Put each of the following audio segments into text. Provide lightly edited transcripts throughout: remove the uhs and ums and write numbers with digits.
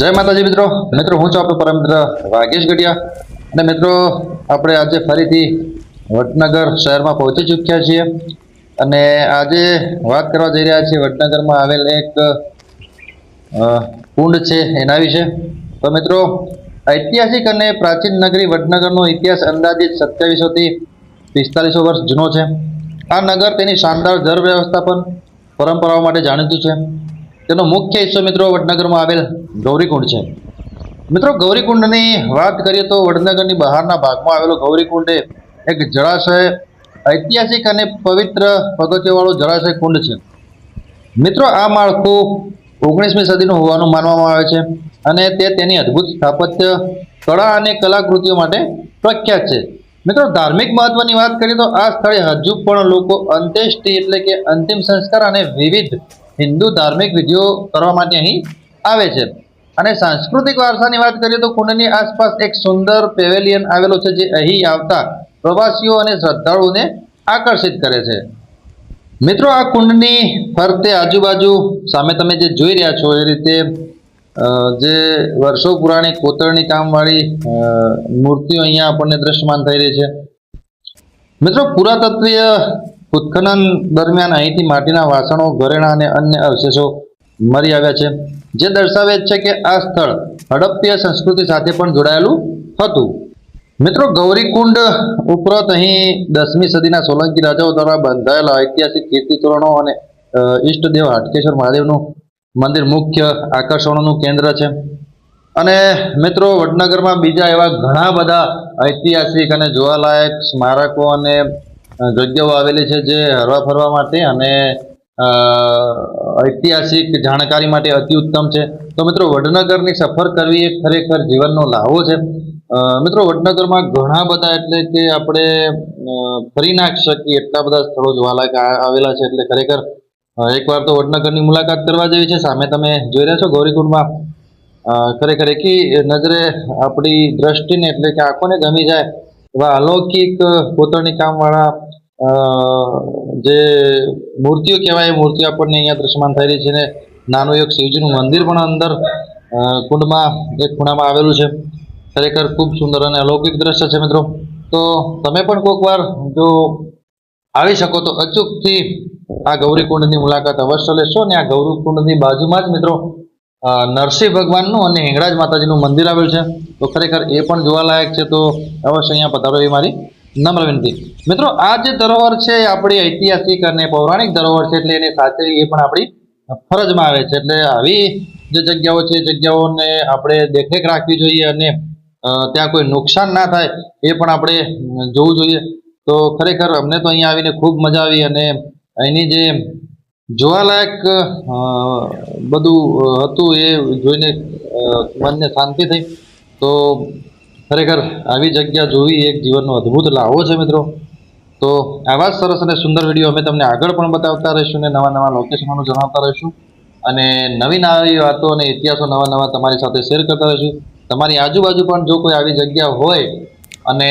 जय माताजी मित्रों मित्रों हूँ आपणो परम मित्र वागेश गढ़िया અને મિત્રો આપણે આજે ફરીથી વડનગર શહેરમાં પહોંચી ચૂક્યા છીએ અને આજે વાત કરવા જઈ રહ્યા છીએ વડનગરમાં આવેલ એક કુંડ છે એના વિશે। તો મિત્રો ઐતિહાસિક અને પ્રાચીન નગરી વડનગરનો ઇતિહાસ અંદાજિત 2700 થી 4500 વર્ષ જૂનો છે। આ નગર તેની શાનદાર જળ વ્યવસ્થાપન પરંપરાઓ માટે જાણીતું છે। તેનો મુખ્ય હિસ્સો મિત્રો વડનગરમાં આવેલ ગૌરીકુંડ છે। મિત્રો ગૌરીકુંડની વાત કરીએ તો વડનગરની બહારના ભાગમાં આવેલો ગૌરીકુંડ એક જળાશય ઐતિહાસિક અને પવિત્ર પગથિયાવાળો જળાશય કુંડ છે। મિત્રો આ માળખું 19મી સદીનું હોવાનું માનવામાં આવે છે અને તે તેની અદ્ભુત સ્થાપત્ય કળા અને કલાકૃતિઓ માટે પ્રખ્યાત છે। મિત્રો ધાર્મિક મહત્વની વાત કરીએ તો આ સ્થળે હજુ પણ લોકો અંત્યેષ્ટિ એટલે કે અંતિમ સંસ્કાર અને વિવિધ હિન્દુ ધાર્મિક વિધિઓ કરવા માટે અહીં આવે છે। અને સાંસ્કૃતિક વારસાની વાત કરીએ તો કુંડની આસપાસ એક સુંદર પેવેલિયન આવેલો છે જે અહીં આવતા પ્રવાસીઓ અને શ્રદ્ધાળુઓને આકર્ષિત કરે છે। મિત્રો આ કુંડની ફરતે આજુબાજુ સામે તમે જે જોઈ રહ્યા છો એ રીતે જે વર્ષો પુરાણી કોતરણી કામવાળી મૂર્તિઓ અહીંયા આપણને દ્રશ્યમાન થઈ રહી છે। મિત્રો પુરાતત્વીય ઉત્ખનન દરમિયાન અહીંથી માટીના વાસણો ઘરેણાં અને અન્ય અવશેષો મળી આવ્યા છે જે દર્શાવે છે કે આ સ્થળ હડપ્પીય સંસ્કૃતિ સાથે પણ જોડાયેલું હતું। મિત્રો ગૌરીકુંડ ઉપરાંત અહીં 10મી સદીના સોલંકી રાજાઓ દ્વારા બંધાયેલા ઐતિહાસિક કીર્તિતોરણો અને ઈષ્ટદેવ હાટકેશ્વર મહાદેવનું મંદિર મુખ્ય આકર્ષણોનું કેન્દ્ર છે। અને મિત્રો વડનગરમાં બીજા એવા ઘણા બધા ઐતિહાસિક અને જોવાલાયક સ્મારકો અને જગ્યાઓ આવેલી છે જે હરવા ફરવા માટે અને ઐતિહાસિક જાણકારી માટે અતિ ઉત્તમ છે। તો મિત્રો વડનગરની સફર કરવી એ ખરેખર જીવનનો લાહવો છે। મિત્રો વડનગરમાં ઘણા બધા એટલે કે આપણે ફરી નાખી શકીએ એટલા બધા સ્થળો જોવાલાયક આવેલા છે, એટલે ખરેખર એકવાર તો વડનગરની મુલાકાત કરવા જેવી છે। સામે તમે જોઈ રહ્યા છો ગૌરીકુંડમાં ખરેખર એકી નજરે આપણી દ્રષ્ટિને એટલે કે આંખોને ગમી જાય એવા અલૌકિક કોતરણી કામવાળા જે મૂર્તિઓ કહેવાય એ મૂર્તિઓ આપણને અહીંયા દ્રશ્યમાન થઈ રહી છે ને નાનું એક શિવજીનું મંદિર પણ અંદર કુંડમાં એક ખૂણામાં આવેલું છે। ખરેખર ખૂબ સુંદર અને અલૌકિક દ્રશ્ય છે મિત્રો। તો તમે પણ કોઈક વાર જો આવી શકો તો અચૂકથી આ ગૌરીકુંડની મુલાકાત અવશ્ય લેશો। અને આ ગૌરીકુંડની બાજુમાં જ મિત્રો નરસિંહ ભગવાનનું અને હિંગળાજ માતાજીનું મંદિર આવેલું છે, તો ખરેખર એ પણ જોવાલાયક છે, તો અવશ્ય અહીંયા પધારો એ મારી નમ્ર વિનંતી। મિત્રો આ જે ધરોહર છે એ આપણી ઐતિહાસિક અને પૌરાણિક ધરોહર છે, એટલે એની સાથે એ પણ આપણી ફરજમાં આવે છે। એટલે આવી જે જગ્યાઓ છે એ જગ્યાઓને આપણે દેખરેખ રાખવી જોઈએ અને ત્યાં કોઈ નુકસાન ના થાય એ પણ આપણે જોવું જોઈએ। તો ખરેખર અમને તો અહીંયા આવીને ખૂબ મજા આવી અને અહીંની જે જોવાલાયક બધું હતું એ જોઈને મનને શાંતિ થઈ। તો ખરેખર આવી જગ્યા જોવી એક જીવનનો અદ્ભુત લાહવો છે મિત્રો। તો આવા જ સરસ અને સુંદર વિડીયો અમે તમને આગળ પણ બતાવતા રહીશું અને નવા નવા લોકેશનોનું જણાવતા રહીશું અને નવી નવી વાતો અને ઇતિહાસો નવા નવા તમારી સાથે શેર કરતા રહીશું। તમારી આજુબાજુ પણ જો કોઈ આવી જગ્યા હોય અને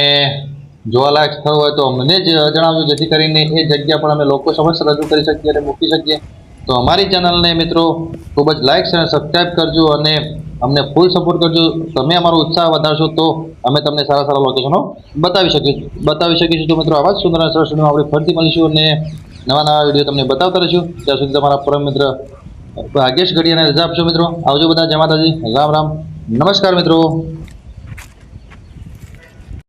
જોવાલાયક સ્થળ હોય તો અમને જ જણાવજો, જેથી કરીને એ જગ્યા પણ અમે લોકો સમક્ષ રજૂ કરી શકીએ અને મૂકી શકીએ। તો અમારી ચેનલને મિત્રો ખૂબ જ લાઇક અને સબસ્ક્રાઈબ કરજો અને અમને ફૂલ સપોર્ટ કરજો। તમે અમારો ઉત્સાહ વધારશો તો અમે તમને સારા સારા લોકેશનો બતાવી શકીશું। તો મિત્રો આવા જ સુંદર સરસ વિડીયો આપણે ફરીથી મળીશું અને નવા નવા વિડીયો તમને બતાવતા રહીશું। ત્યાં સુધી તમારા પરમ મિત્ર વાગેશ ગઢિયાને રજા આપશો મિત્રો। આવજો બધા, જય માતાજી, રામ રામ, નમસ્કાર મિત્રો।